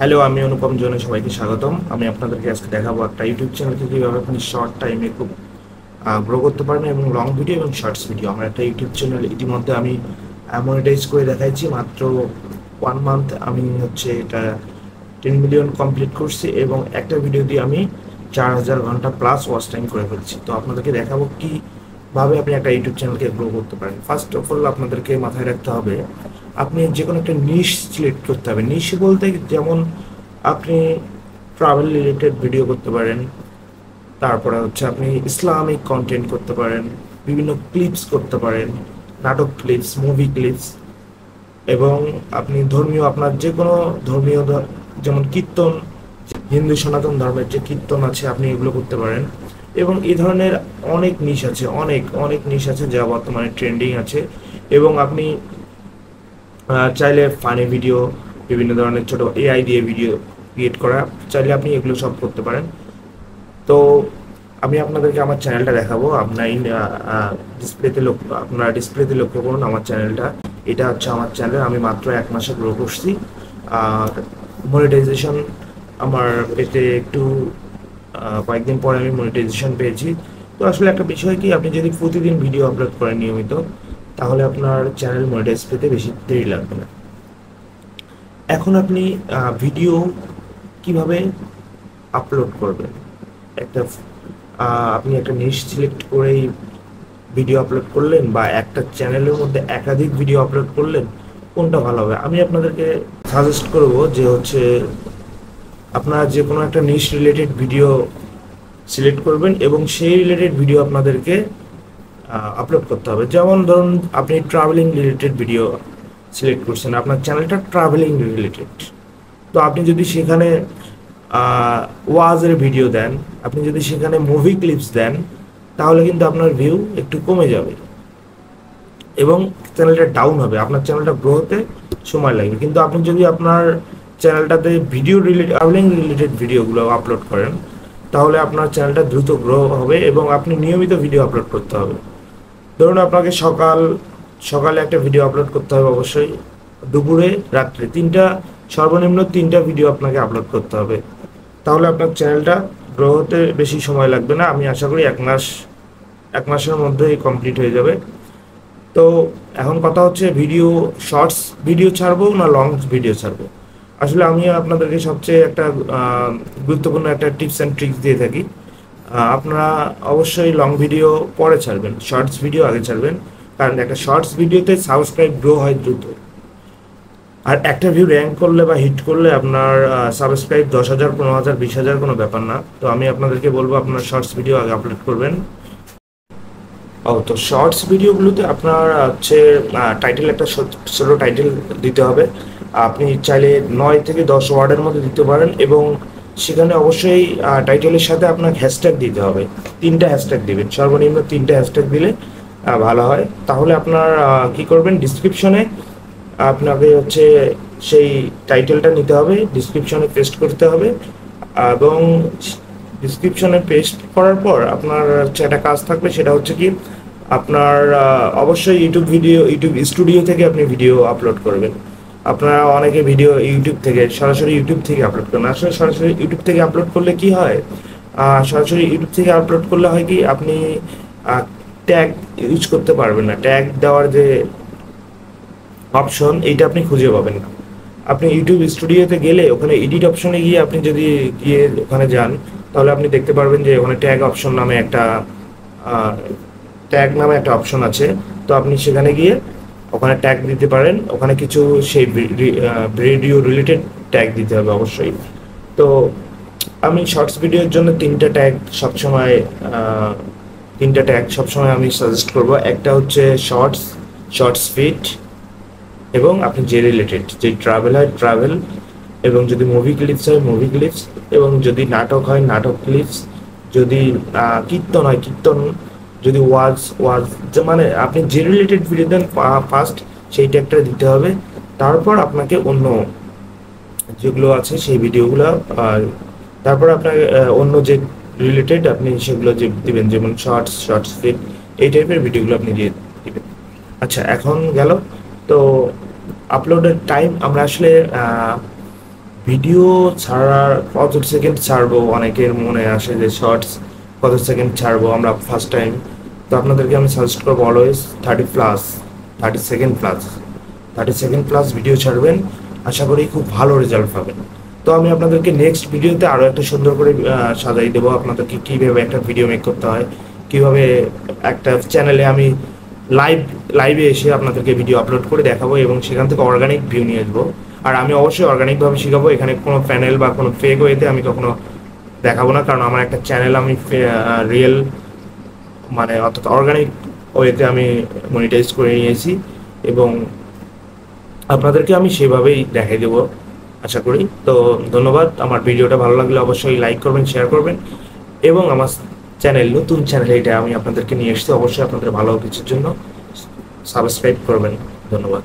Hello, আমি অনুপম জোনে সবাইকে স্বাগতম। আমি আপনাদেরকে আজকে দেখাবো একটা ইউটিউব চ্যানেলকে কীভাবে আপনি শর্ট টাইমে খুব গ্রো করতে পারবেন এবং লং ভিডিও এবং শর্টস ভিডিও। আমার একটা ইউটিউব চ্যানেল ইতিমধ্যে আমি মনিটাইজ করে দেখাইছি। মাত্র 1 মান্থ আমি হচ্ছে এটা 10 মিলিয়ন কমপ্লিট করছি এবং একটা ভিডিও দিয়ে আমি 4,000 ঘন্টা প্লাস ওয়াচ টাইম করে ফেলছি। তো আপনাদেরকে দেখাবো কীভাবে আপনি একটা ইউটিউব চ্যানেলকে গ্রো করতে পারেন। ফার্স্ট অফ অল আপনাদেরকে মাথায় রাখতে হবে আপনি যে কোনো একটা নিশ সিলেক্ট করতে হবে। নিশ বলতে যেমন আপনি ট্রাভেল রিলেটেড ভিডিও করতে পারেন, তারপরে হচ্ছে আপনি ইসলামিক কন্টেন্ট করতে পারেন, বিভিন্ন ক্লিপস করতে পারেন, নাটক ক্লিপস, মুভি ক্লিপস, এবং আপনি ধর্মীয় আপনার যে কোনো ধর্মীয় যেমন কীর্তন, হিন্দু সনাতন ধর্মের যে কীর্তন আছে আপনি এগুলো করতে পারেন। এবং এই ধরনের অনেক নিশ আছে, অনেক অনেক নিশ আছে যা বর্তমানে ট্রেন্ডিং আছে। এবং আপনি চাইলে ফানি ভিডিও, বিভিন্ন ধরনের ছোট এআই দিয়ে ভিডিও ক্রিয়েট করা, চাইলে আপনি এগুলো সব করতে পারেন। তো আমি আপনাদেরকে আমার চ্যানেলটা দেখাবো। আপনারা ডিসপ্লেতে লক্ষ্য করুন আমার চ্যানেলটা। এটা হচ্ছে আমার চ্যানেল। আমি মাত্র 1 মাসে গ্রো করছি। আর মনিটাইজেশন আমার এতে একটু কয়েকদিন পরে আমি মনিটাইজেশন পেয়েছি। তো আসলে একটা বিষয় কি, আপনি যদি প্রতিদিন ভিডিও আপলোড করেন নিয়মিত, তাহলে আপনার চ্যানেল মনিটাইজ পেতে বেশি দেরি লাগবে না। এখন আপনি ভিডিও কিভাবে আপলোড করবেন, একটা আপনি একটা নিশ সিলেক্ট করেই ভিডিও আপলোড করলেন বা একটা চ্যানেলের মধ্যে একাধিক ভিডিও আপলোড করলেন, কোনটা ভালো হবে? আমি আপনাদেরকে সাজেস্ট করব যে হচ্ছে আপনারা যে কোনো একটা নিশ রিলেটেড ভিডিও সিলেক্ট করবেন এবং সেই রিলেটেড ভিডিও আপনাদেরকে আপলোড করতে হবে। যেমন ধরুন আপনি ট্রাভেলিং রিলেটেড ভিডিও সিলেক্ট করছেন, আপনার চ্যানেলটা ট্রাভেলিং রিলেটেড। তো আপনি যদি সেখানে ওয়াজের ভিডিও দেন, আপনি যদি সেখানে মুভি ক্লিপস দেন, তাহলে কিন্তু আপনার ভিউ একটু কমে যাবে এবং চ্যানেলটা ডাউন হবে, আপনার চ্যানেলটা গ্রো হতে সময় লাগবে। কিন্তু আপনি যদি আপনার চ্যানেলটাতে ভিডিও রিলেটেড, ট্রাভেলিং রিলেটেড ভিডিওগুলো আপলোড করেন, তাহলে আপনার চ্যানেলটা দ্রুত গ্রো হবে এবং আপনি নিয়মিত ভিডিও আপলোড করতে হবে। ধরুন আপনাকে সকালে একটা ভিডিও আপলোড করতে হবে অবশ্যই, দুপুরে, রাত্রে সর্বনিম্ন 3টা ভিডিও আপনাকে আপলোড করতে হবে। তাহলে আপনার চ্যানেলটা গ্রো হতে বেশি সময় লাগবে না। আমি আশা করি 1 মাসের মধ্যেই কমপ্লিট হয়ে যাবে। তো এখন কথা হচ্ছে শর্টস ভিডিও ছাড়বো না লং ভিডিও ছাড়বো। আসলে আমি আপনাদেরকে সবচেয়ে একটা গুরুত্বপূর্ণ একটা টিপস অ্যান্ড ট্রিক্স দিয়ে থাকি। আপনারা অবশ্যই লং ভিডিও পরে ছাড়বেন, শর্টস ভিডিও আগে ছাড়বেন। কারণ একটা শর্টস ভিডিওতে সাবস্ক্রাইব গ্রো হয় দ্রুত, আর একটা ভিউ র্যাঙ্ক করলে বা হিট করলে আপনার সাবস্ক্রাইব 10,000, 15,000, 20,000 কোনো ব্যাপার না। তো আমি আপনাদেরকে বলবো আপনার শর্টস ভিডিও আগে আপলোড করবেন। তো শর্টস ভিডিওগুলোতে আপনার হচ্ছে টাইটেল, একটা ছোটো টাইটেল দিতে হবে। আপনি চাইলে 9 থেকে 10 ওয়ার্ডের মধ্যে দিতে পারেন এবং সেখানে অবশ্যই টাইটেলের সাথে আপনার হ্যাশট্যাগ দিতে হবে। 3টা হ্যাশট্যাগ দিবেন, সর্বনিম্ন 3টা হ্যাশট্যাগ দিলে ভালো হয়। তাহলে আপনার কি করবেন, ডিসক্রিপশনে আপনাকে হচ্ছে সেই টাইটেলটা নিতে হবে, ডিসক্রিপশনে পেস্ট করতে হবে এবং ডিসক্রিপশনে পেস্ট করার পর আপনার হচ্ছে একটা কাজ থাকবে, সেটা হচ্ছে কি আপনার অবশ্যই ইউটিউব স্টুডিও থেকে আপনি ভিডিও আপলোড করবেন। আপনারা অনেকে ভিডিও সরাসরি ইউটিউব থেকে আপলোড করেন। আসলে সরাসরি ইউটিউব থেকে আপলোড করলে কি হয়, সরাসরি ইউটিউব থেকে আপলোড করলে হয় কি, আপনি ট্যাগ ইউজ করতে পারবেন না। ট্যাগ দেওয়ার যে অপশন, এইটা আপনি খুঁজে পাবেন না। আপনি ইউটিউব স্টুডিওতে গেলে ওখানে এডিট অপশনে গিয়ে আপনি যদি ওখানে যান, তাহলে আপনি দেখতে পারবেন যে ওখানে ট্যাগ নামে একটা অপশন আছে। তো আপনি সেখানে গিয়ে ওখানে ট্যাগ দিতে পারেন। ওখানে কিছু সেই ভিডিও রিলেটেড ট্যাগ দিতে হবে অবশ্যই। তো আমি শর্টস ভিডিওর জন্য 3টা ট্যাগ সবসময় আমি সাজেস্ট করব। একটা হচ্ছে শর্টস ফিট, এবং আপনি যে রিলেটেড, যে ট্রাভেল হয় ট্রাভেল, এবং যদি মুভি ক্লিপস হয় মুভি ক্লিপস, এবং যদি নাটক হয় নাটক ক্লিপস, যদি কীর্তন হয় কীর্তন, যদি ওয়াজ, মানে আপনি যে রিলেটেড ভিডিও দেন ফার্স্ট সেই ট্যাগটা দিতে হবে। তারপর আপনাকে অন্য যেগুলো আছে সেই ভিডিওগুলো, তারপর আপনার অন্য যে রিলেটেড আপনি সেগুলো যে দিবেন, যেমন শর্টস ফিট, এই টাইপের ভিডিওগুলো আপনি দিয়ে দিবেন। আচ্ছা, এখন গেল। তো আপলোডের টাইম, আমরা আসলে ভিডিও ছাড়ার কত সেকেন্ড ছাড়বো, অনেকের মনে আসে যে শর্টস কত সেকেন্ড ছাড়বো আমরা ফার্স্ট টাইম। তো আপনাদেরকে আমি সাজেস্ট করবো অলওয়েজ 30 সেকেন্ড প্লাস ভিডিও ছাড়বেন, আশা করি খুব ভালো রেজাল্ট পাবেন। তো আমি আপনাদেরকে নেক্সট ভিডিওতে আরও একটা সুন্দর করে সাজাই দেবো আপনাদেরকে কীভাবে একটা ভিডিও মেক করতে হয়, কীভাবে একটা চ্যানেলে আমি লাইভে এসে আপনাদেরকে ভিডিও আপলোড করে দেখাবো এবং সেখান থেকে অর্গানিক ভিউ নিয়ে আসবো। আর আমি অবশ্যই অর্গানিকভাবে শেখাবো, এখানে কোনো প্যানেল বা কোনো ফেক ওয়েতে আমি কখনো দেখাবো না, কারণ আমার একটা চ্যানেল আমি রিয়েল মানে অর্থাৎ অর্গানিক ওয়েতে আমি মনিটাইজ করে নিয়েছি এবং আপনাদেরকে আমি সেভাবেই দেখাই দেবো আশা করি। তো ধন্যবাদ। আমার ভিডিওটা ভালো লাগলে অবশ্যই লাইক করবেন, শেয়ার করবেন এবং আমার নতুন চ্যানেল এটা আমি আপনাদেরকে নিয়ে এসেছি, অবশ্যই আপনাদের ভালো কিছুর জন্য সাবস্ক্রাইব করবেন। ধন্যবাদ।